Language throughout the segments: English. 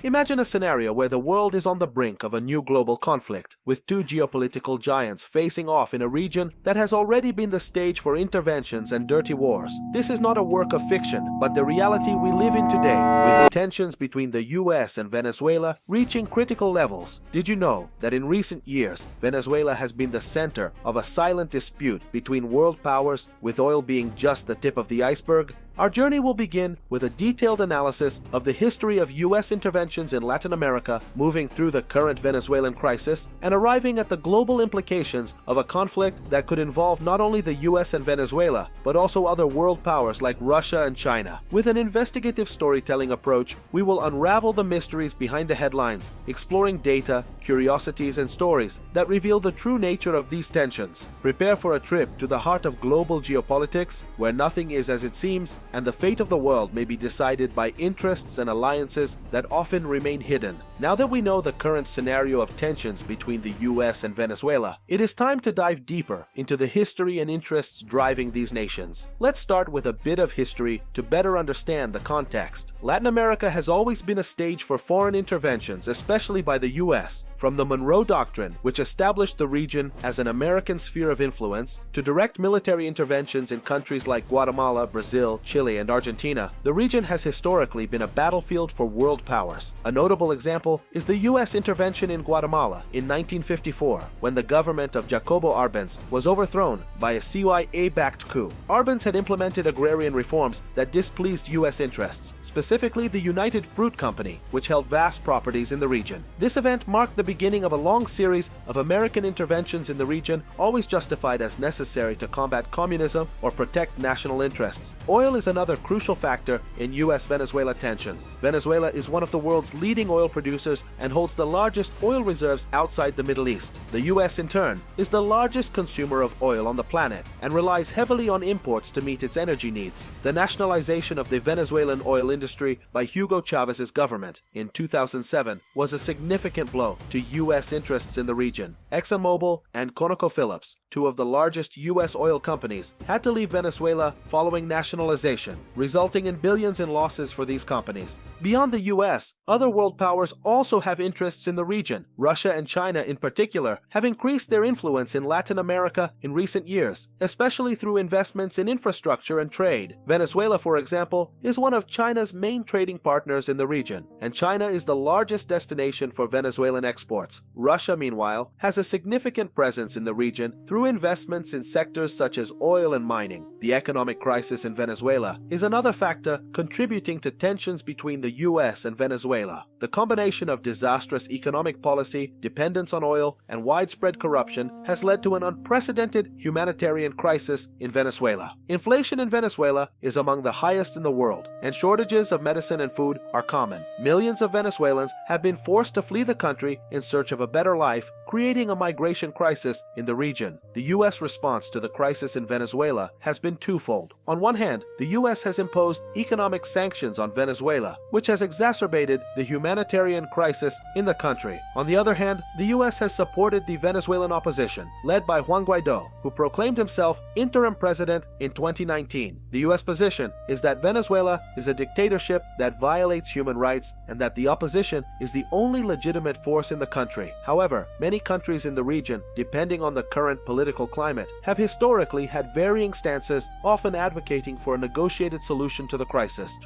Imagine a scenario where the world is on the brink of a new global conflict, with two geopolitical giants facing off in a region that has already been the stage for interventions and dirty wars. This is not a work of fiction, but the reality we live in today, with tensions between the US and Venezuela reaching critical levels. Did you know that in recent years, Venezuela has been the center of a silent dispute between world powers, with oil being just the tip of the iceberg? Our journey will begin with a detailed analysis of the history of US interventions in Latin America, moving through the current Venezuelan crisis, and arriving at the global implications of a conflict that could involve not only the US and Venezuela, but also other world powers like Russia and China. With an investigative storytelling approach, we will unravel the mysteries behind the headlines, exploring data, curiosities, and stories that reveal the true nature of these tensions. Prepare for a trip to the heart of global geopolitics, where nothing is as it seems, and the fate of the world may be decided by interests and alliances that often remain hidden. Now that we know the current scenario of tensions between the US and Venezuela, it is time to dive deeper into the history and interests driving these nations. Let's start with a bit of history to better understand the context. Latin America has always been a stage for foreign interventions, especially by the US. From the Monroe Doctrine, which established the region as an American sphere of influence, to direct military interventions in countries like Guatemala, Brazil, Chile, and Argentina, the region has historically been a battlefield for world powers. A notable example is the US intervention in Guatemala in 1954, when the government of Jacobo Arbenz was overthrown by a CIA-backed coup. Arbenz had implemented agrarian reforms that displeased US interests, specifically the United Fruit Company, which held vast properties in the region. This event marked the beginning of a long series of American interventions in the region, always justified as necessary to combat communism or protect national interests. Oil is another crucial factor in US-Venezuela tensions. Venezuela is one of the world's leading oil producers and holds the largest oil reserves outside the Middle East. The US, in turn, is the largest consumer of oil on the planet and relies heavily on imports to meet its energy needs. The nationalization of the Venezuelan oil industry by Hugo Chávez's government in 2007 was a significant blow to US interests in the region. ExxonMobil and ConocoPhillips, two of the largest US oil companies, had to leave Venezuela following nationalization, resulting in billions in losses for these companies. Beyond the US, other world powers also have interests in the region. Russia and China in particular have increased their influence in Latin America in recent years, especially through investments in infrastructure and trade. Venezuela, for example, is one of China's main trading partners in the region, and China is the largest destination for Venezuelan exports. Russia, meanwhile, has a significant presence in the region through investments in sectors such as oil and mining. The economic crisis in Venezuela is another factor contributing to tensions between the US and Venezuela. The combination of disastrous economic policy, dependence on oil, and widespread corruption has led to an unprecedented humanitarian crisis in Venezuela. Inflation in Venezuela is among the highest in the world, and shortages of medicine and food are common. Millions of Venezuelans have been forced to flee the country in search of a better life, creating a migration crisis in the region. The US response to the crisis in Venezuela has been twofold. On one hand, the US has imposed economic sanctions on Venezuela, which has exacerbated the humanitarian crisis in the country. On the other hand, the US has supported the Venezuelan opposition, led by Juan Guaidó, who proclaimed himself interim president in 2019. The US position is that Venezuela is a dictatorship that violates human rights and that the opposition is the only legitimate force in the country. However, many countries in the region, depending on the current political climate, have historically had varying stances, often advocating for a negotiated solution to the crisis.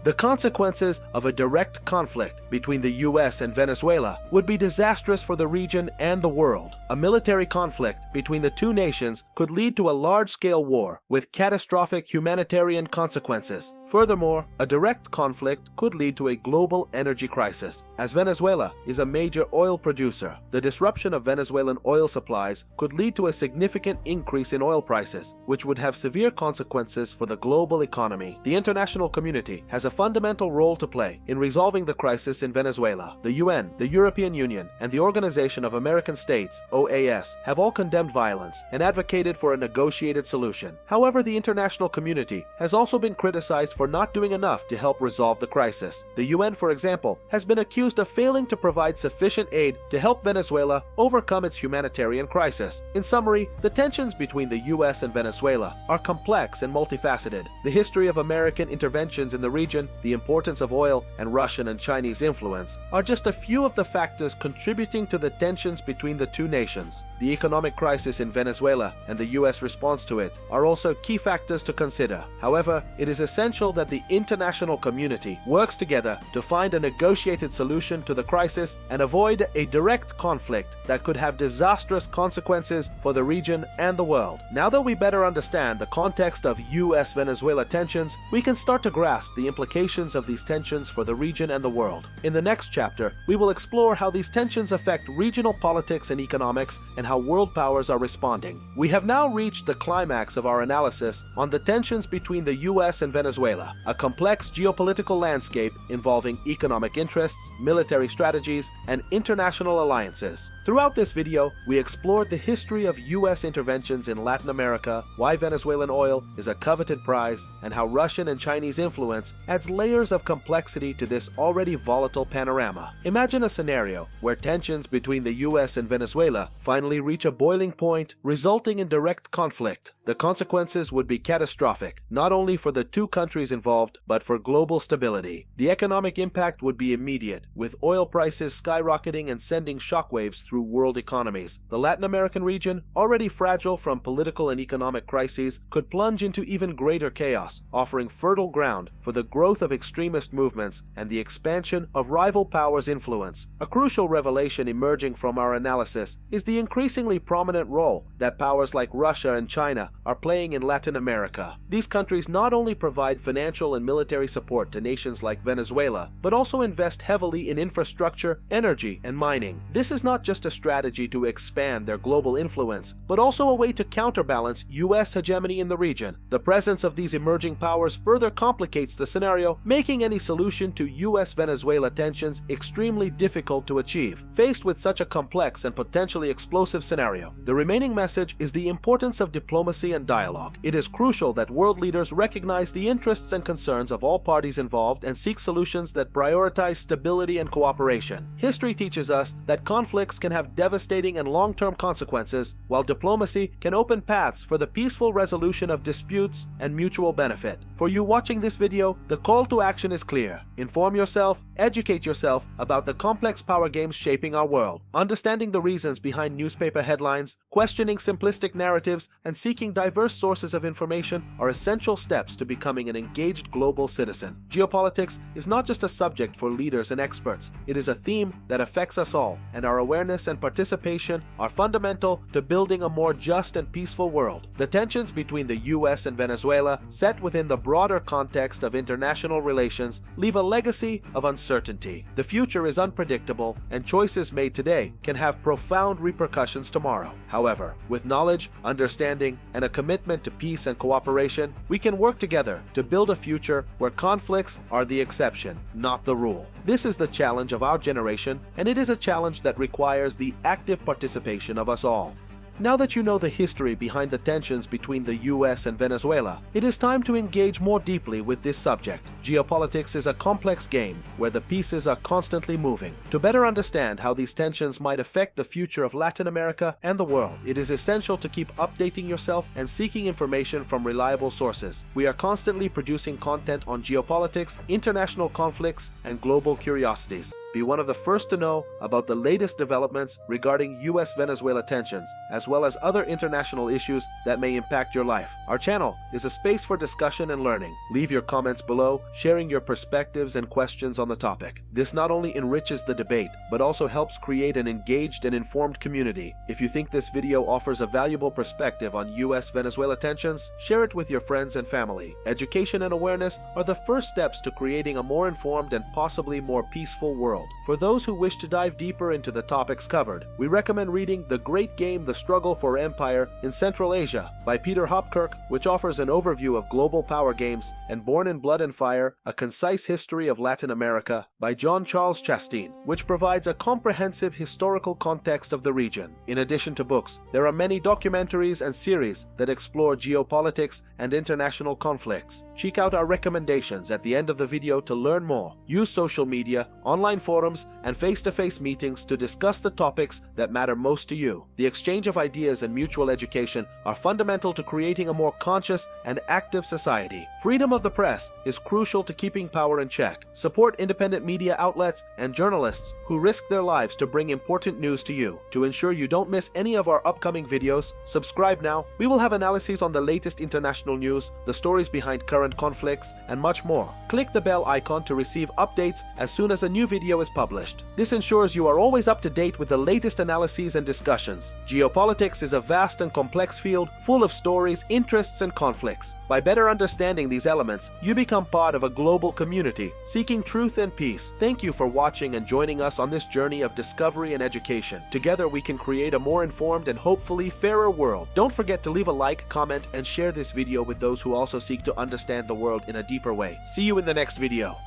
The consequences of a direct conflict between the US and Venezuela would be disastrous for the region and the world. A military conflict between the two nations could lead to a large-scale war with catastrophic humanitarian consequences. Furthermore, a direct conflict could lead to a global energy crisis, as Venezuela is a major oil producer. The disruption of Venezuelan oil supplies could lead to a significant increase in oil prices, which would have severe consequences for the global economy. The international community has a fundamental role to play in resolving the crisis in Venezuela. The UN, the European Union, and the Organization of American States, OAS, have all condemned violence and advocated for a negotiated solution. However, the international community has also been criticized for not doing enough to help resolve the crisis. The UN, for example, has been accused of failing to provide sufficient aid to help Venezuela overcome its humanitarian crisis. In summary, the tensions between the US and Venezuela are complex and multifaceted. The history of American interventions in the region region, the importance of oil, and Russian and Chinese influence are just a few of the factors contributing to the tensions between the two nations. The economic crisis in Venezuela and the US response to it are also key factors to consider. However, it is essential that the international community works together to find a negotiated solution to the crisis and avoid a direct conflict that could have disastrous consequences for the region and the world. Now that we better understand the context of US-Venezuela tensions, we can start to grasp the implications of these tensions for the region and the world. In the next chapter, we will explore how these tensions affect regional politics and economics and how world powers are responding. We have now reached the climax of our analysis on the tensions between the US and Venezuela, a complex geopolitical landscape involving economic interests, military strategies, and international alliances. Throughout this video, we explored the history of US interventions in Latin America, why Venezuelan oil is a coveted prize, and how Russian and Chinese influence adds layers of complexity to this already volatile panorama. Imagine a scenario where tensions between the US and Venezuela finally reach a boiling point, resulting in direct conflict. The consequences would be catastrophic, not only for the two countries involved, but for global stability. The economic impact would be immediate, with oil prices skyrocketing and sending shockwaves through world economies. The Latin American region, already fragile from political and economic crises, could plunge into even greater chaos, offering fertile ground for the growth of extremist movements and the expansion of rival powers' influence. A crucial revelation emerging from our analysis is the increasingly prominent role that powers like Russia and China are playing in Latin America. These countries not only provide financial and military support to nations like Venezuela, but also invest heavily in infrastructure, energy, and mining. This is not just a strategy to expand their global influence, but also a way to counterbalance US hegemony in the region. The presence of these emerging powers further complicates the scenario, making any solution to US-Venezuela tensions extremely difficult to achieve. Faced with such a complex and potentially explosive scenario, the remaining message is the importance of diplomacy and dialogue. It is crucial that world leaders recognize the interests and concerns of all parties involved and seek solutions that prioritize stability and cooperation. History teaches us that conflicts can have devastating and long-term consequences, while diplomacy can open paths for the peaceful resolution of disputes and mutual benefit. For you watching this video, the call to action is clear. Inform yourself, educate yourself about the complex power games shaping our world. Understanding the reasons behind newspaper headlines, questioning simplistic narratives, and seeking diverse sources of information are essential steps to becoming an engaged global citizen. Geopolitics is not just a subject for leaders and experts. It is a theme that affects us all, and our awareness and participation are fundamental to building a more just and peaceful world. The tensions between the US and Venezuela, set within the broader context of international relations, leave a legacy of uncertainty. The future is unpredictable, and choices made today can have profound repercussions tomorrow. However, with knowledge, understanding, and a commitment to peace and cooperation, we can work together to build a future where conflicts are the exception, not the rule. This is the challenge of our generation, and it is a challenge that requires the active participation of us all. Now that you know the history behind the tensions between the US and Venezuela, it is time to engage more deeply with this subject. Geopolitics is a complex game where the pieces are constantly moving. To better understand how these tensions might affect the future of Latin America and the world, it is essential to keep updating yourself and seeking information from reliable sources. We are constantly producing content on geopolitics, international conflicts, and global curiosities. Be one of the first to know about the latest developments regarding US-Venezuela tensions, as well as other international issues that may impact your life. Our channel is a space for discussion and learning. Leave your comments below, sharing your perspectives and questions on the topic. This not only enriches the debate, but also helps create an engaged and informed community. If you think this video offers a valuable perspective on US-Venezuela tensions, share it with your friends and family. Education and awareness are the first steps to creating a more informed and possibly more peaceful world. For those who wish to dive deeper into the topics covered, we recommend reading The Great Game: The Struggle for Empire in Central Asia by Peter Hopkirk, which offers an overview of global power games, and Born in Blood and Fire: A Concise History of Latin America by John Charles Chastain, which provides a comprehensive historical context of the region. In addition to books, there are many documentaries and series that explore geopolitics and international conflicts. Check out our recommendations at the end of the video to learn more. Use social media, online forums, and face-to-face meetings to discuss the topics that matter most to you. The exchange of ideas and mutual education are fundamental to creating a more conscious and active society. Freedom of the press is crucial to keeping power in check. Support independent media outlets and journalists who risk their lives to bring important news to you. To ensure you don't miss any of our upcoming videos, subscribe now. We will have analyses on the latest international news, the stories behind current conflicts, and much more. Click the bell icon to receive updates as soon as a new video is published. This ensures you are always up to date with the latest analyses and discussions. Geopolitics is a vast and complex field full of stories, interests, and conflicts. By better understanding these elements, you become part of a global community seeking truth and peace. Thank you for watching and joining us on this journey of discovery and education. Together we can create a more informed and hopefully fairer world. Don't forget to leave a like, comment, and share this video with those who also seek to understand the world in a deeper way. See you in the next video.